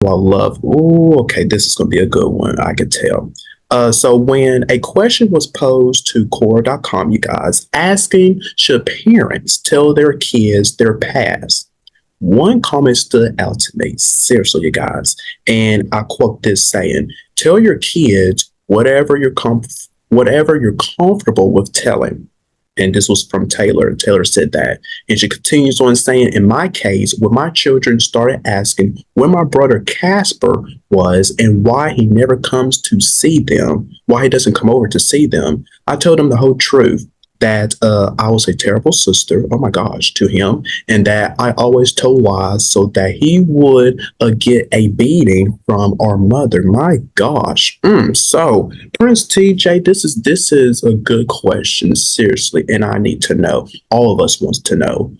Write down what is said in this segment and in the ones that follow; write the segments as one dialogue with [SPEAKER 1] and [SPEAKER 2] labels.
[SPEAKER 1] I love. Oh, okay, this is going to be a good one. I can tell. So when a question was posed to Quora.com, you guys, asking should parents tell their kids their past, one comment stood out to me. Seriously, you guys, and I quote this saying: "Tell your kids whatever you're comfortable with telling." And this was from Taylor. Taylor said that. And she continues on saying, in my case, when my children started asking where my brother Casper was and why he never comes to see them, why he doesn't come over to see them, I told them the whole truth that I was a terrible sister, oh my gosh, to him, and that I always told lies so that he would get a beating from our mother. My gosh. So, Prince TJ, this is a good question, seriously, and I need to know. All of us wants to know.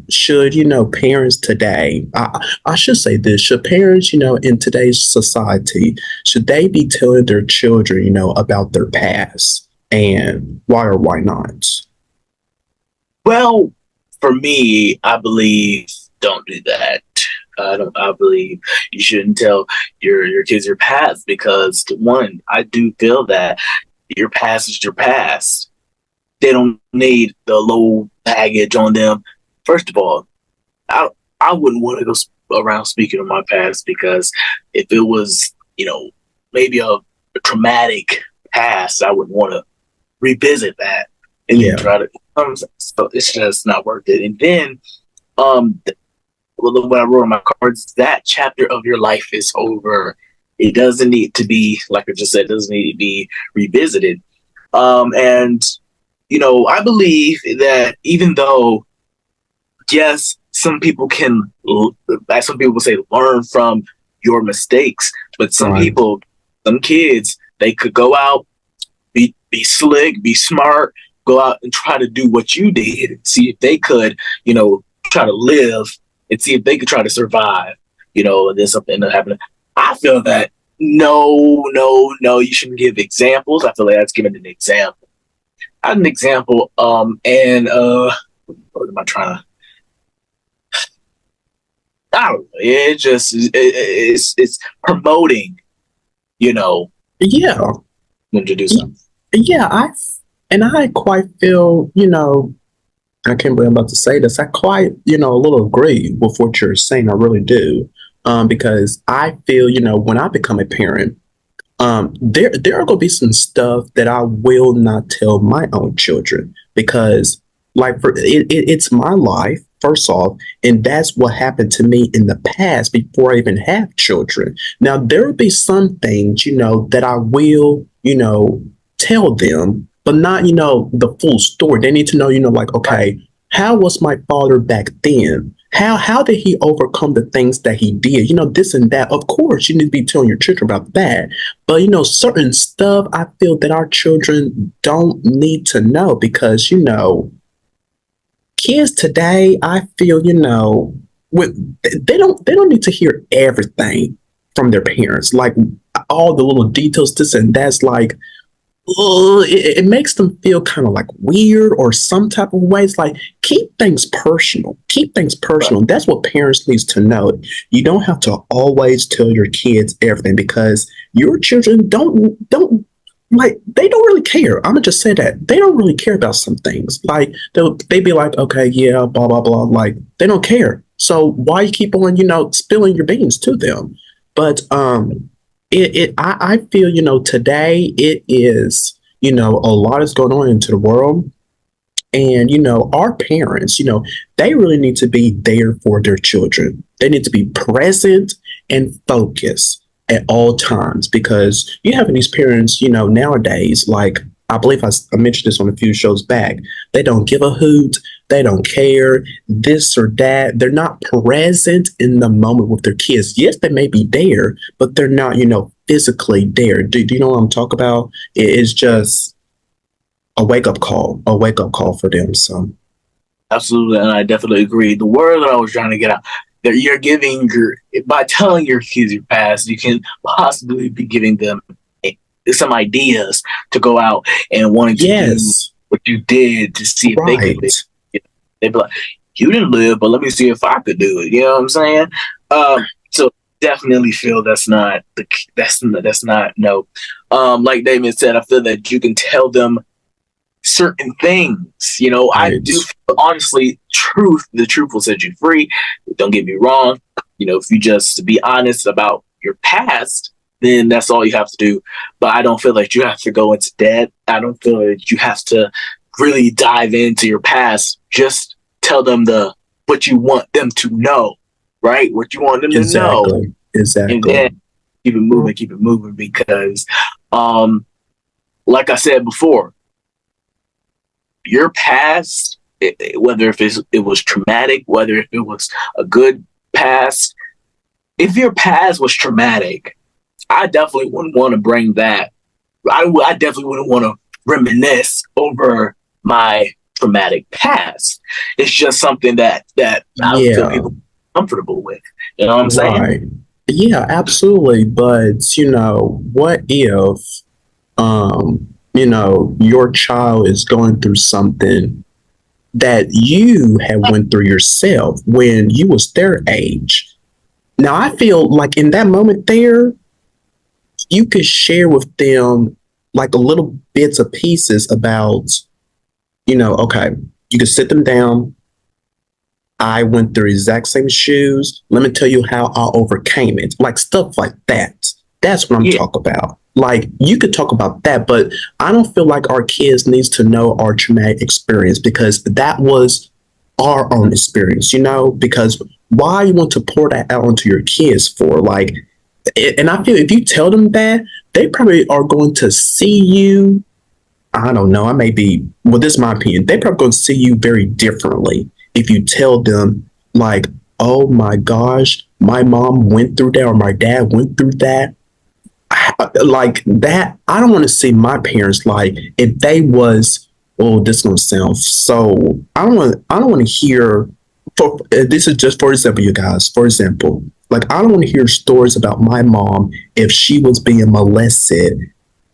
[SPEAKER 1] Should parents today? I should say this: should parents, in today's society, should they be telling their children, about their past? And why or why not?
[SPEAKER 2] Well, for me, I believe don't do that. I believe you shouldn't tell your kids your past because one, I do feel that your past is your past. They don't need the low baggage on them. First of all, I wouldn't want to go around speaking of my past because if it was, maybe a traumatic past, I would want to revisit that and then try to. So it's just not worth it. And then, what I wrote on my cards, that chapter of your life is over. It doesn't need to be, like I just said, it doesn't need to be revisited. And I believe that even though, yes, some people can, as some people say, learn from your mistakes, but some people, some kids, they could go out, be slick, be smart, go out and try to do what you did and see if they could, try to live and see if they could try to survive, and then something that happened. I feel that no, you shouldn't give examples. I feel like that's giving an example. I had an example, and what am I trying to? I don't know. It just it's promoting,
[SPEAKER 1] Yeah.
[SPEAKER 2] when to do something.
[SPEAKER 1] Yeah, I quite feel, I can't believe I'm about to say this. I quite, a little agree with what you're saying. I really do. Because I feel, when I become a parent, there are going to be some stuff that I will not tell my own children because, like, it's my life, first off, and that's what happened to me in the past before I even have children. Now, there will be some things, that I will, tell them, but not, the full story. They need to know, like, okay, how was my father back then? How did he overcome the things that he did? This and that. Of course, you need to be telling your children about that. But, certain stuff I feel that our children don't need to know because, kids today, I feel, they don't need to hear everything from their parents. Like all the little details, this and that's like, it makes them feel kind of like weird or some type of way. It's like keep things personal. Keep things personal.
[SPEAKER 2] Right.
[SPEAKER 1] That's what parents needs to know. You don't have to always tell your kids everything because your children don't like they don't really care. I'm gonna just say that they don't really care about some things. Like they be like, okay, yeah, blah blah blah. Like they don't care. So why you keep on spilling your beans to them? But I feel, today it is, a lot is going on into the world. And, our parents, they really need to be there for their children. They need to be present and focused at all times because you have these parents, nowadays, like I believe I mentioned this on a few shows back. They don't give a hoot. They don't care this or that. They're not present in the moment with their kids. Yes, they may be there, but they're not, physically there. Do you know what I'm talking about? It's just a wake-up call for them. So
[SPEAKER 2] Absolutely, and I definitely agree. The word that I was trying to get out that you're giving by telling your kids your past, you can possibly be giving them some ideas to go out and wanting to do what you did to see if they could live. They'd be like, you didn't live, but let me see if I could do it. You know what I'm saying? So definitely feel that's not no. Like Damon said, I feel that you can tell them certain things. You know, I
[SPEAKER 1] Right.
[SPEAKER 2] do feel, honestly, the truth will set you free. Don't get me wrong. You know, if you just be honest about your past, then that's all you have to do. But I don't feel like you have to go into debt. I don't feel like you have to really dive into your past. Just tell them what you want them to know, right? What you want them to know,
[SPEAKER 1] Exactly.
[SPEAKER 2] and
[SPEAKER 1] Exactly.
[SPEAKER 2] then keep it moving. Because, like I said before, your past, whether if it was traumatic, whether if it was a good past, if your past was traumatic, I definitely wouldn't want to bring that. I definitely wouldn't want to reminisce over my traumatic past. It's just something that I feel
[SPEAKER 1] Yeah.
[SPEAKER 2] people comfortable with. You know what I'm saying?
[SPEAKER 1] Right. Yeah, absolutely. But what if your child is going through something that you have went through yourself when you was their age? Now I feel like in that moment there, you could share with them like a little bits of pieces about, okay, you could sit them down. I went through the exact same shoes. Let me tell you how I overcame it. Like stuff like that. That's what I'm
[SPEAKER 2] Yeah,
[SPEAKER 1] talking about. Like you could talk about that, but I don't feel like our kids needs to know our traumatic experience because that was our own experience, because why you want to pour that out onto your kids for? Like, and I feel if you tell them that, they probably are going to see you. I don't know. I may be, well, this is my opinion. They probably going to see you very differently if you tell them, like, oh my gosh, my mom went through that or my dad went through that. Like that, I don't want to see my parents like if they was, oh, this is gonna sound so I don't want to hear for this is just for example, you guys. For example, like I don't want to hear stories about my mom if she was being molested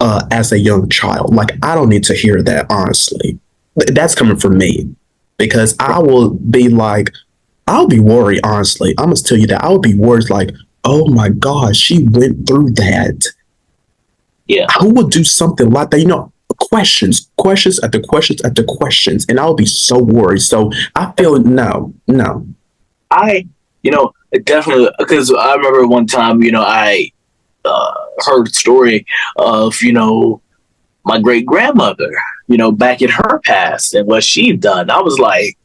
[SPEAKER 1] as a young child. Like, I don't need to hear that, honestly. That's coming from me because I will be like, I'll be worried, honestly. I must tell you that. I will be worried, like, oh my gosh, she went through that.
[SPEAKER 2] yeah.
[SPEAKER 1] Who would do something like that? Questions after questions after questions. And I'll be so worried. So I feel no, no.
[SPEAKER 2] I, definitely, because I remember one time, I heard a story of, my great grandmother, back in her past and what she'd done. I was like,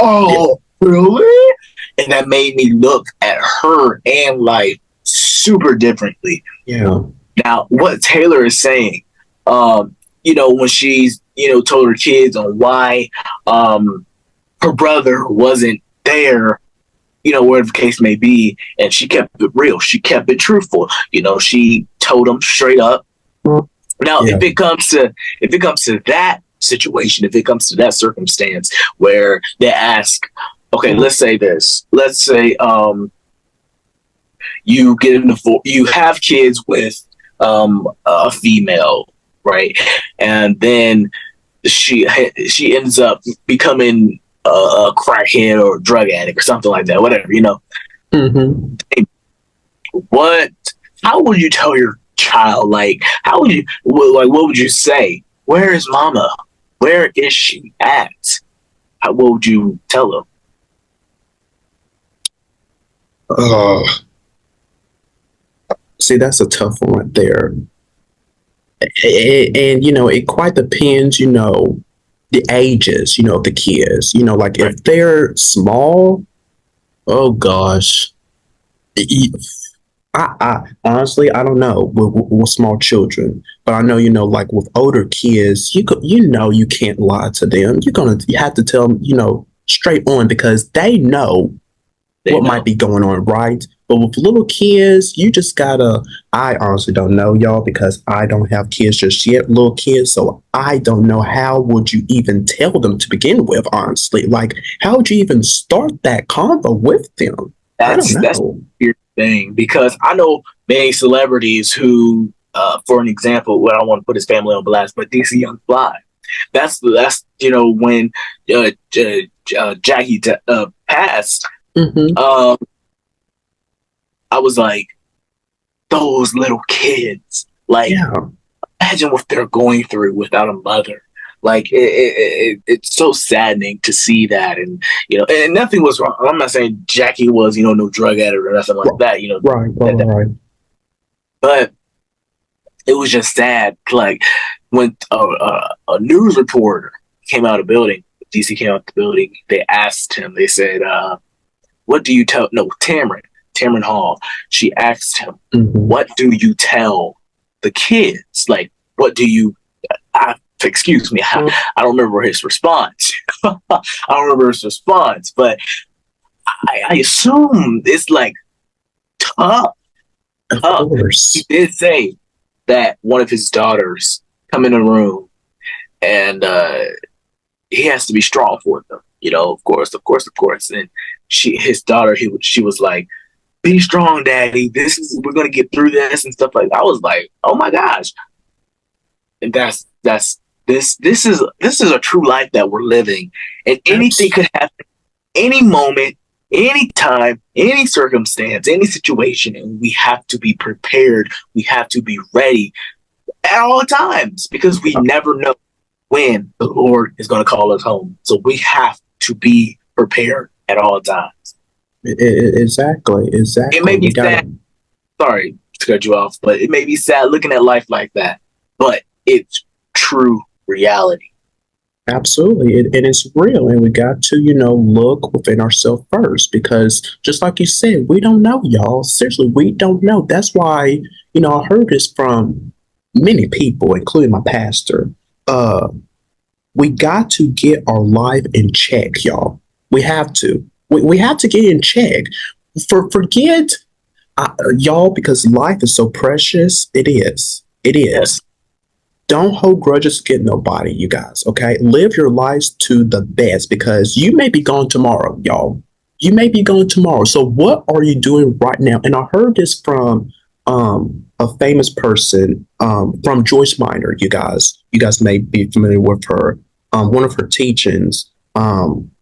[SPEAKER 1] Yeah.
[SPEAKER 2] oh, really? And that made me look at her and life super differently.
[SPEAKER 1] Yeah.
[SPEAKER 2] Now, what Taylor is saying, when she's, told her kids on why her brother wasn't there, whatever the case may be, and she kept it real. She kept it truthful. She told them straight up. Now,
[SPEAKER 1] Yeah.
[SPEAKER 2] if it comes to that situation, if it comes to that circumstance where they ask, okay, let's say this. Let's say you have kids with a female, right? And then she ends up becoming a crackhead or a drug addict or something like that, whatever,
[SPEAKER 1] Mm-hmm.
[SPEAKER 2] what how would you tell your child, like, how would you, like, what would you say? Where is mama? Where is she at? What would you tell them?
[SPEAKER 1] Oh, see, that's a tough one right there. And it quite depends, the ages, of the kids. Like
[SPEAKER 2] Right.
[SPEAKER 1] if they're small, oh gosh. I honestly I don't know with small children, but I know like with older kids, you can't lie to them. You have to tell them straight on because they know
[SPEAKER 2] They
[SPEAKER 1] what might
[SPEAKER 2] know.
[SPEAKER 1] be going on, right? But with little kids, you just gotta. I honestly don't know, y'all, because I don't have kids just yet, little kids. So I don't know how would you even tell them to begin with, honestly. Like, how would you even start that convo with them? I don't
[SPEAKER 2] That's
[SPEAKER 1] know.
[SPEAKER 2] your thing, because I know many celebrities who, for an example, well, I don't want to put his family on blast, but DC Young Fly. That's when Jackie passed.
[SPEAKER 1] Mm-hmm.
[SPEAKER 2] Um, I was like, those little kids, like,
[SPEAKER 1] Yeah.
[SPEAKER 2] imagine what they're going through without a mother. Like it's so saddening to see that, and and nothing was wrong. I'm not saying Jackie was no drug addict or nothing like that.
[SPEAKER 1] Right.
[SPEAKER 2] But it was just sad. Like when a news reporter came out of the building, DC came out of the building. They asked him. They said, "What do you tell?" No, Tamron Hall. She asked him, "What do you tell the kids? Like, what do you?" Excuse me, I don't remember his response. I don't remember his response, but I assume it's like tough.
[SPEAKER 1] Of course.
[SPEAKER 2] He did say that one of his daughters come in a room and he has to be strong for them. Of course. And his daughter, she was like, "Be strong, Daddy. We're gonna get through this," and stuff like that. I was like, oh my gosh. And this is a true life that we're living, and anything could happen any moment, any time, any circumstance, any situation, and we have to be prepared. We have to be ready at all times, because we never know when the Lord is going to call us home. So we have to be prepared at all times.
[SPEAKER 1] Exactly.
[SPEAKER 2] It may be sad. Sorry to cut you off, but it may be sad looking at life like that, but it's true reality.
[SPEAKER 1] Absolutely. And it's real. And we got to, look within ourselves first, because just like you said, we don't know, y'all. Seriously, we don't know. That's why, I heard this from many people, including my pastor. We got to get our life in check, y'all. We have to. We have to get in check. Forget, y'all, because life is so precious. It is.
[SPEAKER 2] Yes.
[SPEAKER 1] Don't hold grudges against nobody, you guys, okay? Live your lives to the best, because you may be gone tomorrow, y'all. You may be gone tomorrow. So what are you doing right now? And I heard this from a famous person, from Joyce Minor, you guys. You guys may be familiar with her. One of her teachings,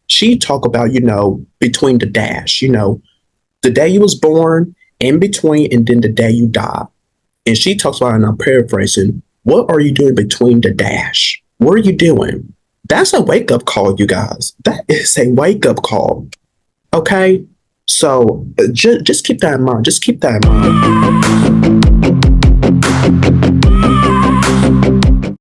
[SPEAKER 1] she talked about, between the dash, the day you was born, in between, and then the day you die. And she talks about, and I'm paraphrasing, what are you doing between the dash? What are you doing? That's a wake-up call, you guys. That is a wake-up call. Okay? So just keep that in mind. Just keep that in mind.